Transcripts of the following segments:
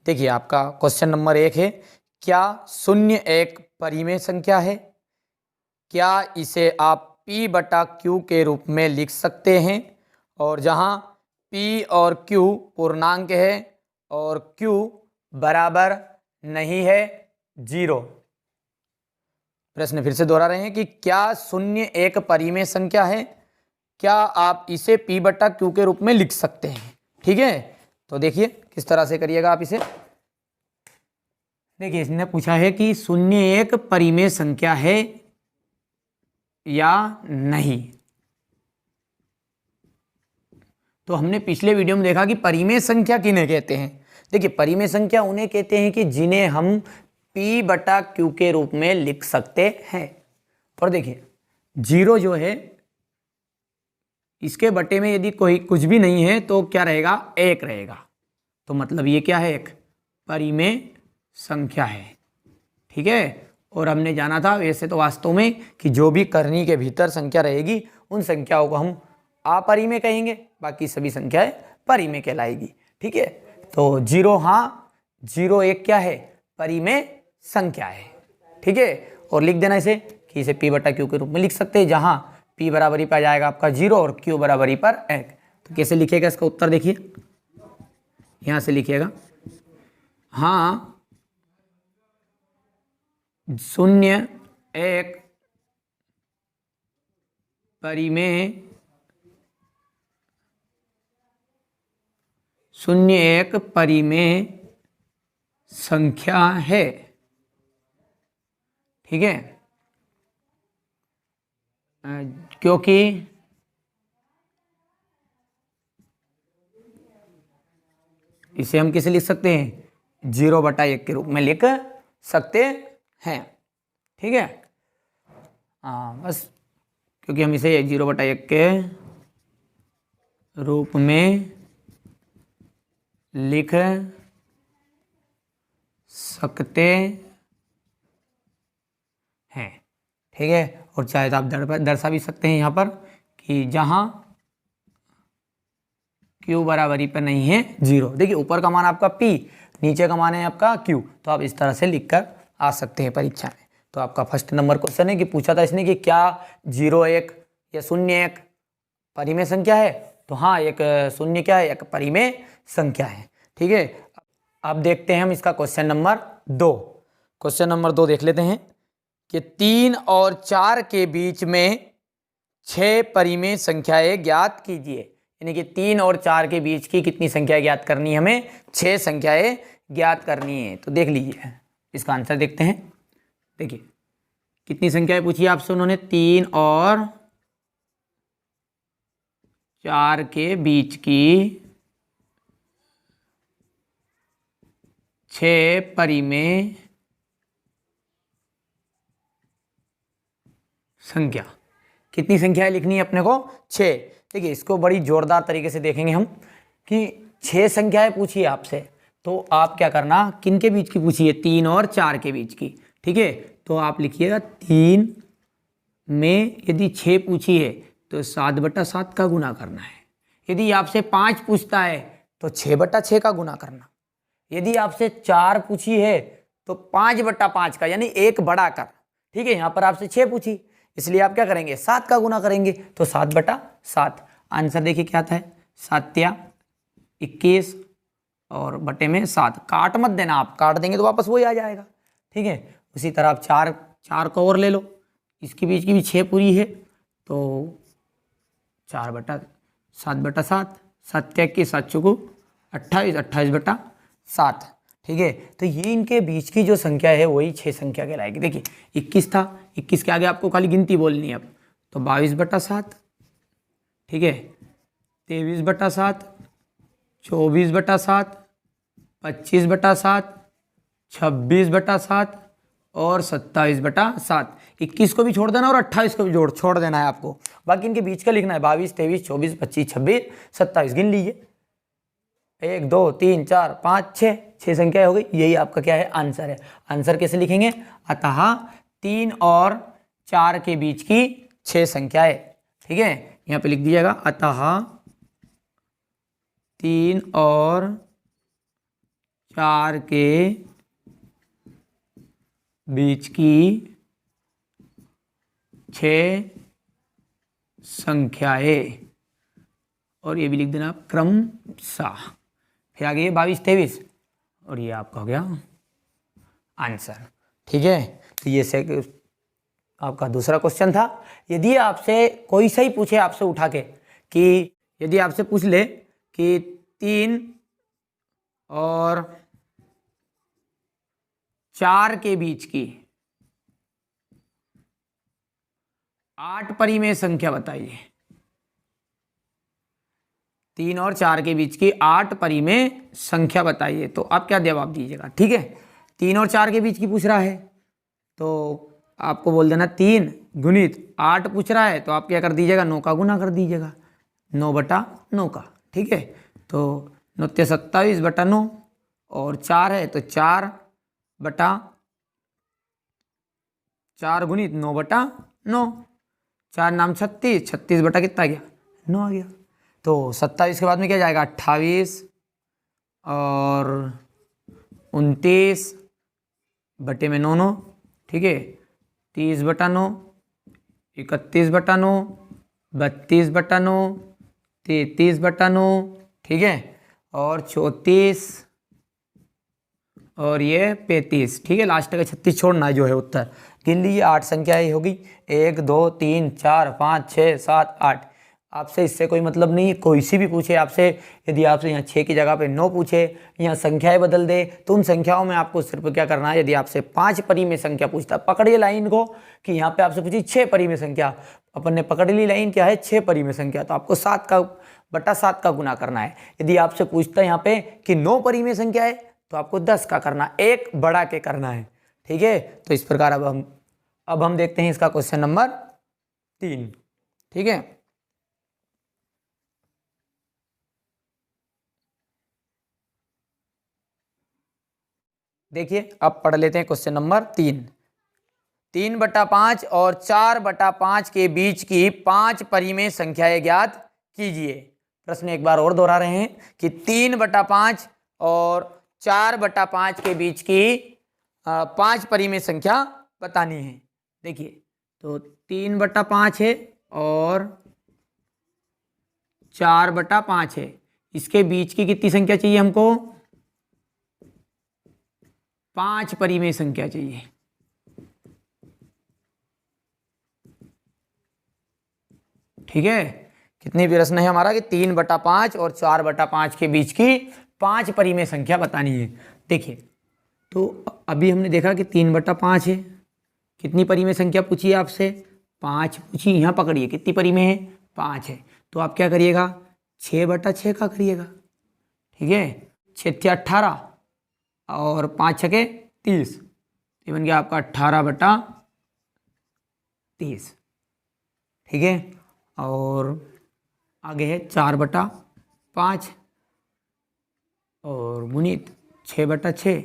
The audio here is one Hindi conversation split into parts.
देखिए आपका क्वेश्चन नंबर 1 है, क्या शून्य एक परिमेय संख्या है? क्या इसे आप P बटा Q के रूप में लिख सकते हैं? और जहां P और Q पूर्णांक है और Q बराबर नहीं है 0। प्रश्न फिर से दोहरा रहे हैं कि क्या शून्य एक परिमेय संख्या है? क्या आप इसे P बटा Q के रूप में लिख सकते हैं? ठीक है, तो देखिए किस तरह से करिएगा आप इसे। देखिए इसने पूछा है कि शून्य एक परिमेय संख्या है या नहीं। तो हमने पिछले वीडियो में देखा कि परिमेय संख्या किन्हें कहते हैं। देखिए परिमेय संख्या उन्हें कहते हैं कि जिन्हें हम P बटा Q के रूप में लिख सकते हैं। और देखिए 0 जो है इसके बटे में यदि कोई कुछ भी नहीं है तो क्या रहेगा? 1 रहेगा। तो मतलब ये क्या है? एक परिमेय संख्या है। ठीक है, और हमने जाना था वैसे तो वास्तव में कि जो भी करनी के भीतर संख्या रहेगी उन संख्याओं को हम अपरिमेय कहेंगे, बाकी सभी संख्याएं परिमेय कहलाएगी। ठीक है, तो 0 हाँ 0 एक क्या है? परिमेय संख्या है। ठीक है, और लिख देना इसे कि इसे P बटा Q के रूप में लिख सकते हैं, जहां P बराबरी पर जाएगा आपका 0 और Q बराबरी पर 1। तो कैसे लिखेगा इसका उत्तर? देखिए यहां से लिखिएगा, हाँ शून्य एक परिमेय संख्या है। ठीक है, क्योंकि इसे हम किसे लिख सकते हैं? 0 बटा 1 के रूप में लिख सकते हैं। ठीक है, हाँ बस क्योंकि हम इसे 0 बटा 1 के रूप में लिख सकते हैं। ठीक है, और चाहे तो आप दर्शा भी सकते हैं यहाँ पर कि जहां Q बराबरी पर नहीं है 0। देखिए ऊपर का मान आपका P, नीचे का मान है आपका Q, तो आप इस तरह से लिखकर आ सकते हैं परीक्षा में। तो आपका फर्स्ट नंबर क्वेश्चन है कि पूछा था इसने कि क्या 0 1 या 0 1 परिमेय संख्या है? तो हाँ एक शून्य क्या है? एक परिमेय संख्या है। ठीक है, अब देखते हैं हम इसका क्वेश्चन नंबर 2। क्वेश्चन नंबर 2 देख लेते हैं कि 3 और 4 के बीच में 6 परिमेय संख्याएं ज्ञात कीजिए। यानी कि 3 और 4 के बीच की कितनी संख्या ज्ञात करनी है? हमें 6 संख्याएं ज्ञात करनी है। तो देख लीजिए इसका आंसर देखते हैं। देखिए कितनी संख्याएं पूछी आपसे उन्होंने? 3 और 4 के बीच की 6 परिमेय संख्या। कितनी संख्याएं लिखनी है अपने को? 6। देखिए इसको बड़ी जोरदार तरीके से देखेंगे हम कि 6 संख्याएं पूछी है आपसे, तो आप क्या करना, किन के बीच की पूछी है? 3 और 4 के बीच की। ठीक है, तो आप लिखिएगा 3 में यदि 6 पूछी है तो 7 बटा 7 का गुना करना है। यदि आपसे 5 पूछता है तो 6 बटा 6 का गुना करना। यदि आपसे 4 पूछी है तो 5 बटा 5 का, यानी एक बढ़ा कर। ठीक है, यहाँ पर आपसे 6 पूछी इसलिए आप क्या करेंगे? 7 का गुना करेंगे, तो 7 बटा 7। आंसर देखिए क्या आता है? 7 या 21 और बटे में 7। काट मत देना, आप काट देंगे तो वापस वही आ जाएगा। ठीक है, उसी तरह आप 4 को और ले लो, इसके बीच की भी 6 पूरी है तो 4 बटा 7 बटा 7, 7 21 7 चौको 28, 28 बटा 7। ठीक है, तो ये इनके बीच की जो संख्या है वही 6 संख्या कहलाएगी। देखिए 21 था, 21 के आगे आपको खाली गिनती बोलनी है अब, तो 22 बटा 7। ठीक है, 23 बटा 7, 24 बटा 7, 25 बटा 7, 26 बटा 7 और 27 बटा 7। 21 को भी छोड़ देना और 28 को भी छोड़ देना है आपको, बाकी इनके बीच का लिखना है। 22 23 24 25 26 27 गिन लीजिए। 1 2 3 4 5 6 संख्या हो गई। यही आपका क्या है? आंसर है। आंसर कैसे लिखेंगे? अतः 3 और 4 के बीच की 6 संख्याएं। ठीक है, यहाँ पे लिख दीजिएगा अतः 3 और 4 के बीच की 6 संख्याएं, और ये भी लिख देना क्रमशः। फिर आगे ये 22, 23, और ये आपका हो गया आंसर। ठीक है, तो ये से आपका दूसरा क्वेश्चन था। यदि आपसे कोई सही पूछे आपसे उठा के कि यदि आपसे पूछ ले कि 3 और 4 के बीच की 8 परिमेय संख्या बताइए। 3 और 4 के बीच की 8 परिमेय संख्या बताइए, तो आप क्या जवाब दीजिएगा। ठीक है, 3 और 4 के बीच की पूछ रहा है तो आपको बोल देना 3 गुणित 8 पूछ रहा है तो आप क्या कर दीजिएगा, 9 का गुना कर दीजिएगा, 9/9 का। ठीक है, तो 9 × 27 / 9, और 4 है तो 4 गुणित 9/9, 4 नाम 36, 36 बटा कितना आ गया, 9 आ गया। तो 27 के बाद में क्या जाएगा, 28 और 29 बटे में 9, ठीक है, 30/9, 31/9, 32/9, 33/9, ठीक है, और 34 और ये 35, ठीक है, लास्ट का 36 छोड़ना है जो है उत्तर। गिन लीजिए 8 संख्याएं होगी, 1 2 3 4 5 6 7 8। आपसे इससे कोई मतलब नहीं, कोई सी भी पूछे आपसे, यदि आपसे यहाँ 6 की जगह पे 9 पूछे, यहाँ संख्याएं बदल दे, तो उन संख्याओं में आपको सिर्फ क्या करना है। यदि आपसे 5 परिमेय संख्या पूछता, पकड़िए लाइन को कि यहाँ पे आपसे पूछी 6 परिमेय संख्या, अपन ने पकड़ ली लाइन क्या है, 6 परिमेय संख्या, तो आपको 7 का गुना करना है। यदि आपसे पूछता है यहाँ पे कि 9 परिमेय संख्या है तो आपको 10 का करना, एक बढ़ा के करना है। ठीक है, तो इस प्रकार अब हम देखते हैं इसका क्वेश्चन नंबर 3। ठीक है, देखिए अब पढ़ लेते हैं क्वेश्चन नंबर 3। 3/5 और 4/5 के बीच की 5 परिमेय संख्याएं ज्ञात कीजिए। प्रश्न एक बार और दोहरा रहे हैं कि 3/5 और 4/5 के बीच की 5 परिमेय संख्या बतानी है। देखिए, तो 3/5 है और 4/5 है, इसके बीच की कितनी संख्या चाहिए हमको, 5 परिमेय संख्या चाहिए। ठीक है, कितनी प्रश्न है हमारा कि 3/5 और 4/5 के बीच की 5 परिमेय संख्या बतानी है। देखिए, तो अभी हमने देखा कि 3/5 है, कितनी परिमेय संख्या पूछी है आपसे, 5 पूछी। यहाँ पकड़िए कितनी परिमेय है, 5 है, तो आप क्या करिएगा, 6/6 का करिएगा। ठीक है, 6 × 18 और 5 × 30, ये बन गया आपका 18/30। ठीक है, और आगे है 4/5 और गुणित 6/6,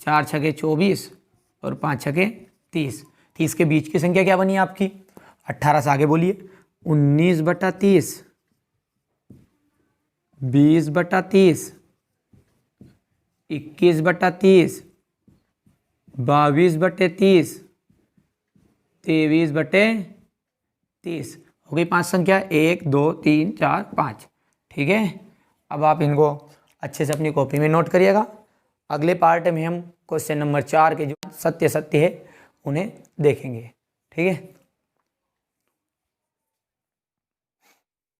4 × 6 = 24 और 5 × 6 = 30। 30 के बीच की संख्या क्या बनी आपकी, 18 से आगे बोलिए, 19/30, 20/30, 21/30, 22/30, 23/30। हो गई 5 संख्या, 1 2 3 4 5। ठीक है, अब आप इनको अच्छे से अपनी कॉपी में नोट करिएगा। अगले पार्ट में हम क्वेश्चन नंबर 4 के जो सत्य है उन्हें देखेंगे। ठीक है।